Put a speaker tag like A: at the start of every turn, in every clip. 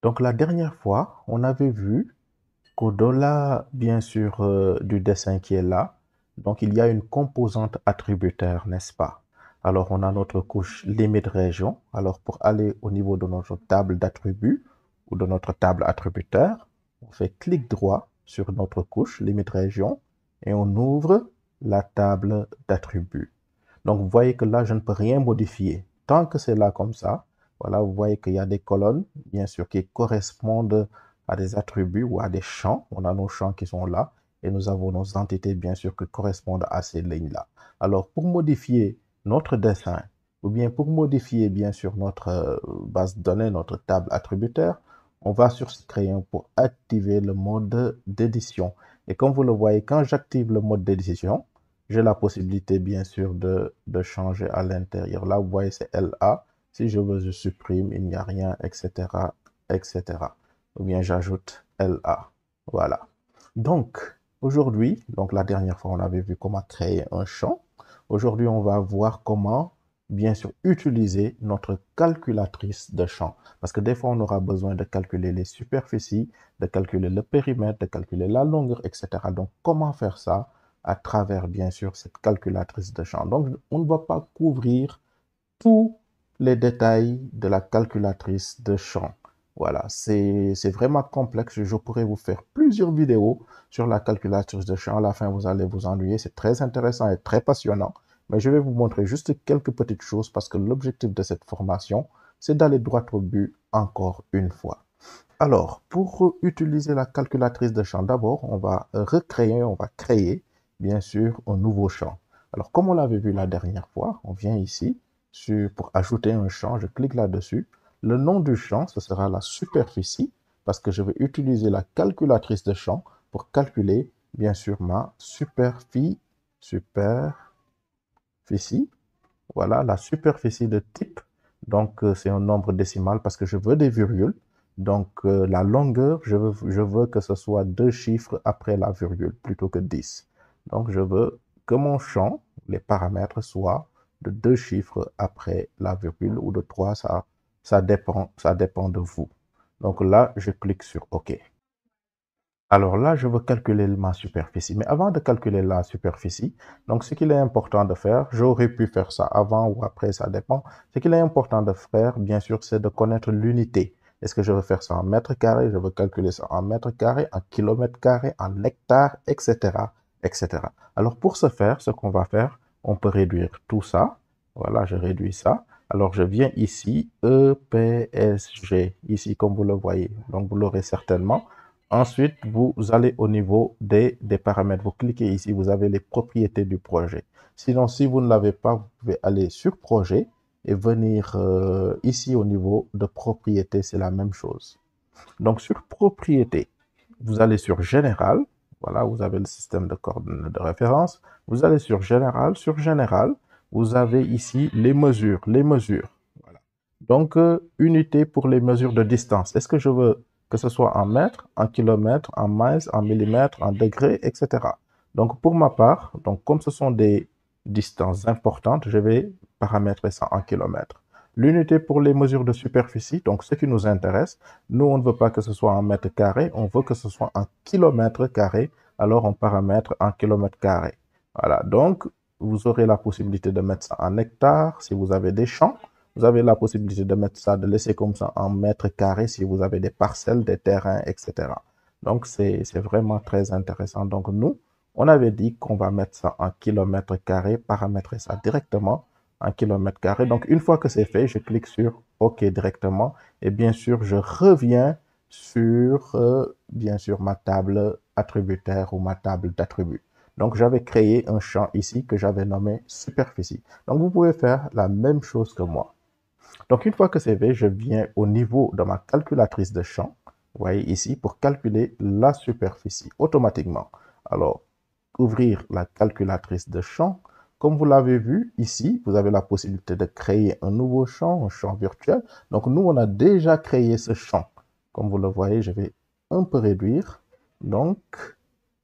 A: Donc la dernière fois, on avait vu qu'au-delà, bien sûr, du dessin qui est là, donc il y a une composante attributaire, n'est-ce pas? Alors on a notre couche limite région. Alors pour aller au niveau de notre table d'attributs ou de notre table attributaire, on fait clic droit sur notre couche limite région et on ouvre la table d'attributs. Donc, vous voyez que là, je ne peux rien modifier. Tant que c'est là comme ça, voilà, vous voyez qu'il y a des colonnes, bien sûr, qui correspondent à des attributs ou à des champs. On a nos champs qui sont là et nous avons nos entités, bien sûr, qui correspondent à ces lignes-là. Alors, pour modifier notre dessin ou bien pour modifier, bien sûr, notre base de données, notre table attributaire, on va sur ce crayon pour activer le mode d'édition. Et comme vous le voyez, quand j'active le mode d'édition, j'ai la possibilité, bien sûr, de changer à l'intérieur. Là, vous voyez, c'est LA. Si je veux, je supprime, il n'y a rien, etc., etc. Ou bien j'ajoute LA. Voilà. Donc, aujourd'hui, donc la dernière fois, on avait vu comment créer un champ. Aujourd'hui, on va voir comment, bien sûr, utiliser notre calculatrice de champ. Parce que des fois, on aura besoin de calculer les superficies, de calculer le périmètre, de calculer la longueur, etc. Donc, comment faire ça à travers, bien sûr, cette calculatrice de champ. Donc, on ne va pas couvrir tous les détails de la calculatrice de champ. Voilà, c'est vraiment complexe. Je pourrais vous faire plusieurs vidéos sur la calculatrice de champ. À la fin, vous allez vous ennuyer. C'est très intéressant et très passionnant. Mais je vais vous montrer juste quelques petites choses parce que l'objectif de cette formation, c'est d'aller droit au but encore une fois. Alors, pour utiliser la calculatrice de champ, d'abord, on va créer, bien sûr, un nouveau champ. Alors, comme on l'avait vu la dernière fois, on vient ici pour ajouter un champ, je clique là-dessus. Le nom du champ, ce sera la superficie, parce que je vais utiliser la calculatrice de champ pour calculer, bien sûr, ma superficie. Voilà, la superficie de type. Donc, c'est un nombre décimal parce que je veux des virgules. Donc, la longueur, je veux que ce soit deux chiffres après la virgule plutôt que 10. Donc, je veux que mon champ, les paramètres soient de deux chiffres après la virgule ou de trois, ça dépend de vous. Donc là, je clique sur OK. Alors là, je veux calculer ma superficie. Mais avant de calculer la superficie, donc ce qu'il est important de faire, j'aurais pu faire ça avant ou après, ça dépend. Ce qu'il est important de faire, bien sûr, c'est de connaître l'unité. Est-ce que je veux faire ça en mètres carrés? Je veux calculer ça en mètres carrés, en kilomètres carrés, en hectares, etc., etc. Alors pour ce faire, ce qu'on va faire, on peut réduire tout ça. Voilà, je réduis ça. Alors je viens ici, EPSG, ici comme vous le voyez. Donc vous l'aurez certainement. Ensuite, vous allez au niveau des paramètres. Vous cliquez ici, vous avez les propriétés du projet. Sinon, si vous ne l'avez pas, vous pouvez aller sur projet et venir ici au niveau de propriété, c'est la même chose. Donc, sur propriété, vous allez sur général. Voilà, vous avez le système de coordonnées de référence. Vous allez sur général. Sur général, vous avez ici les mesures. Les mesures. Voilà. Donc, unité pour les mesures de distance. Est-ce que je veux que ce soit en mètres, en kilomètres, en miles, en millimètres, en degrés, etc. Donc, pour ma part, donc, comme ce sont des distances importantes, je vais paramétrer ça en kilomètres. L'unité pour les mesures de superficie, donc ce qui nous intéresse, nous, on ne veut pas que ce soit en mètres carrés, on veut que ce soit en kilomètres carrés, alors on paramètre en kilomètres carrés. Voilà, donc vous aurez la possibilité de mettre ça en hectares si vous avez des champs. Vous avez la possibilité de mettre ça, de laisser comme ça en mètres carrés si vous avez des parcelles, des terrains, etc. Donc, c'est vraiment très intéressant. Donc, nous, on avait dit qu'on va mettre ça en kilomètres carrés, paramétrer ça directement en kilomètres carrés. Donc, une fois que c'est fait, je clique sur OK directement. Et bien sûr, je reviens sur, bien sûr, ma table attributaire ou ma table d'attributs. Donc, j'avais créé un champ ici que j'avais nommé superficie. Donc, vous pouvez faire la même chose que moi. Donc, une fois que c'est fait, je viens au niveau de ma calculatrice de champ. Vous voyez ici, pour calculer la superficie automatiquement. Alors, ouvrir la calculatrice de champ. Comme vous l'avez vu ici, vous avez la possibilité de créer un nouveau champ, un champ virtuel. Donc, nous, on a déjà créé ce champ. Comme vous le voyez, je vais un peu réduire. Donc,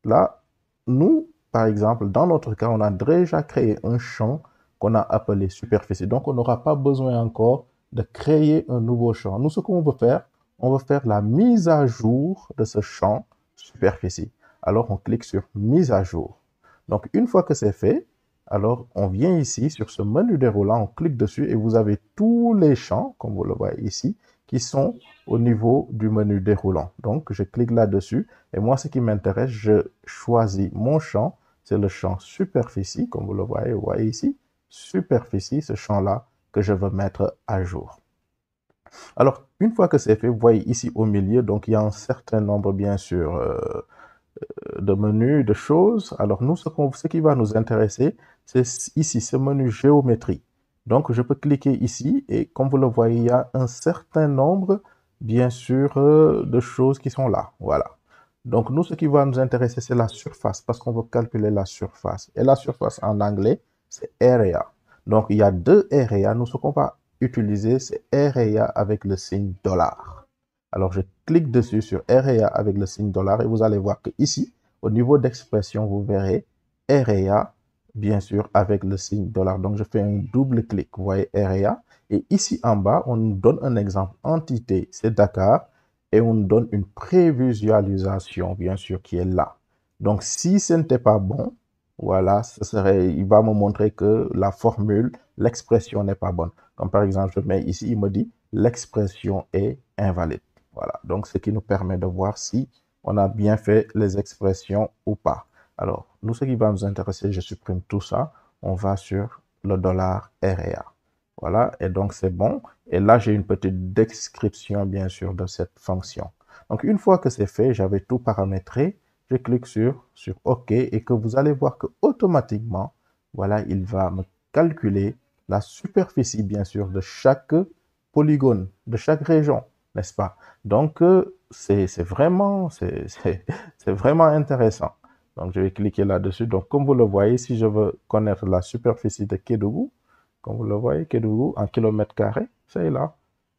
A: là, nous, par exemple, dans notre cas, on a déjà créé un champ qu'on a appelé superficie. Donc, on n'aura pas besoin encore de créer un nouveau champ. Nous, ce qu'on veut faire, on veut faire la mise à jour de ce champ superficie. Alors, on clique sur mise à jour. Donc, une fois que c'est fait, alors on vient ici sur ce menu déroulant, on clique dessus et vous avez tous les champs, comme vous le voyez ici, qui sont au niveau du menu déroulant. Donc, je clique là-dessus et moi, ce qui m'intéresse, je choisis mon champ. C'est le champ superficie, comme vous voyez ici, superficie, ce champ-là que je veux mettre à jour. Alors, une fois que c'est fait, vous voyez ici au milieu, donc il y a un certain nombre, bien sûr, de menus, de choses. Alors, nous, ce qui va nous intéresser, c'est ici, ce menu géométrie. Donc, je peux cliquer ici et comme vous le voyez, il y a un certain nombre, bien sûr, de choses qui sont là. Voilà. Donc, nous, ce qui va nous intéresser, c'est la surface parce qu'on veut calculer la surface. Et la surface en anglais, c'est area. Donc, il y a deux area. Nous, ce qu'on va utiliser, c'est area avec le signe $. Alors, je clique dessus sur area avec le signe $, et vous allez voir que ici, au niveau d'expression, vous verrez area, bien sûr, avec le signe $. Donc, je fais un double clic. Vous voyez area. Et ici en bas, on nous donne un exemple. Entité, c'est Dakar. Et on nous donne une prévisualisation, bien sûr, qui est là. Donc, si ce n'était pas bon, voilà, il va me montrer que la formule, l'expression n'est pas bonne. Comme par exemple, je mets ici, il me dit l'expression est invalide. Voilà, donc ce qui nous permet de voir si on a bien fait les expressions ou pas. Alors, nous, ce qui va nous intéresser, je supprime tout ça. On va sur le $REA. Voilà, et donc c'est bon. Et là, j'ai une petite description, bien sûr, de cette fonction. Donc, une fois que c'est fait, j'avais tout paramétré. Je clique sur OK et que vous allez voir que automatiquement, voilà, il va me calculer la superficie, bien sûr, de chaque polygone, de chaque région, n'est-ce pas? Donc, c'est vraiment intéressant. Donc, je vais cliquer là-dessus. Donc, comme vous le voyez, si je veux connaître la superficie de Kédougou, comme vous le voyez, Kédougou en kilomètres carrés, c'est là.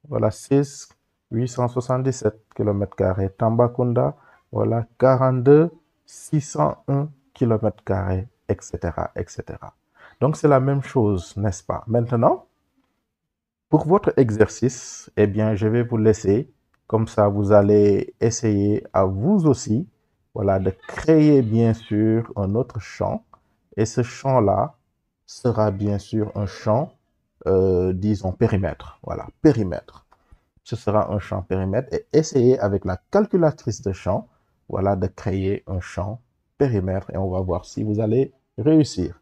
A: Voilà, 6 877 kilomètres carrés. Tambacounda, voilà, 42 601 kilomètres carrés, etc., etc. Donc, c'est la même chose, n'est-ce pas? Maintenant, pour votre exercice, eh bien, je vais vous laisser. Comme ça, vous allez essayer à vous aussi, voilà, de créer, bien sûr, un autre champ. Et ce champ-là sera, bien sûr, un champ, disons, périmètre. Voilà, périmètre. Ce sera un champ périmètre. Et essayez avec la calculatrice de champ, voilà, de créer un champ périmètre. Et on va voir si vous allez réussir.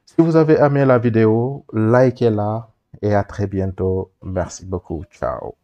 A: Si vous avez aimé la vidéo, likez-la et à très bientôt. Merci beaucoup. Ciao.